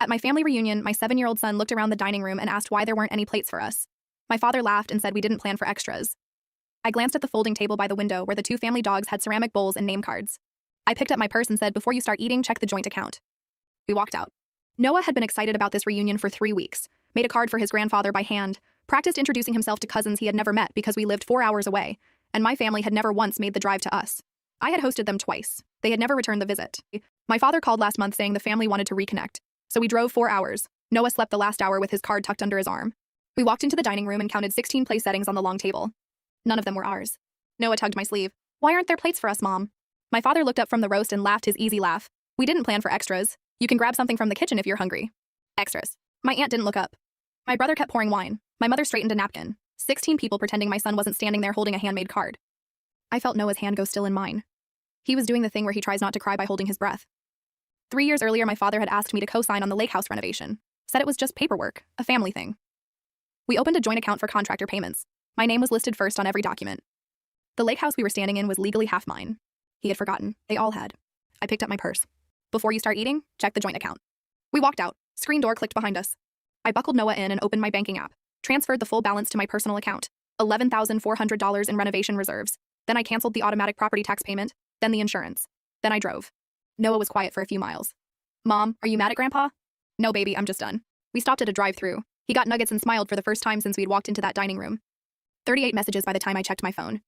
At my family reunion, my 7-year-old son looked around the dining room and asked why there weren't any plates for us. My father laughed and said we didn't plan for extras. I glanced at the folding table by the window where the 2 family dogs had ceramic bowls and name cards. I picked up my purse and said, before you start eating, check the joint account. We walked out. Noah had been excited about this reunion for 3 weeks, made a card for his grandfather by hand, practiced introducing himself to cousins he had never met because we lived 4 hours away, and my family had never once made the drive to us. I had hosted them twice. They had never returned the visit. My father called last month saying the family wanted to reconnect, so we drove 4 hours. Noah slept the last hour with his card tucked under his arm. We walked into the dining room and counted 16 place settings on the long table. None of them were ours. Noah tugged my sleeve. Why aren't there plates for us, Mom? My father looked up from the roast and laughed his easy laugh. We didn't plan for extras. You can grab something from the kitchen if you're hungry. Extras. My aunt didn't look up. My brother kept pouring wine. My mother straightened a napkin. 16 people pretending my son wasn't standing there holding a handmade card. I felt Noah's hand go still in mine. He was doing the thing where he tries not to cry by holding his breath. 3 years earlier, my father had asked me to co-sign on the lake house renovation. Said it was just paperwork, a family thing. We opened a joint account for contractor payments. My name was listed first on every document. The lake house we were standing in was legally half mine. He had forgotten. They all had. I picked up my purse. Before you start eating, check the joint account. We walked out. Screen door clicked behind us. I buckled Noah in and opened my banking app. Transferred the full balance to my personal account. $11,400 in renovation reserves. Then I canceled the automatic property tax payment, then the insurance. Then I drove. Noah was quiet for a few miles. Mom, are you mad at Grandpa? No, baby, I'm just done. We stopped at a drive-thru. He got nuggets and smiled for the first time since we'd walked into that dining room. 38 messages by the time I checked my phone.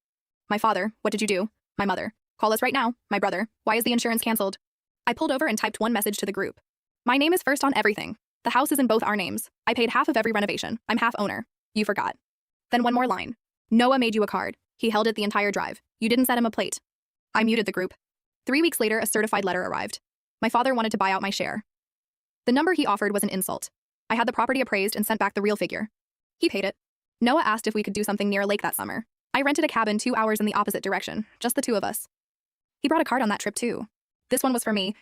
My father, what did you do? My mother, call us right now. My brother, why is the insurance canceled? I pulled over and typed one message to the group. My name is first on everything. The house is in both our names. I paid half of every renovation. I'm half owner. You forgot. Then one more line. Noah made you a card. He held it the entire drive. You didn't set him a plate. I muted the group. 3 weeks later, a certified letter arrived. My father wanted to buy out my share. The number he offered was an insult. I had the property appraised and sent back the real figure. He paid it. Noah asked if we could do something near a lake that summer. I rented a cabin 2 hours in the opposite direction, just the 2 of us. He brought a card on that trip too. This one was for me.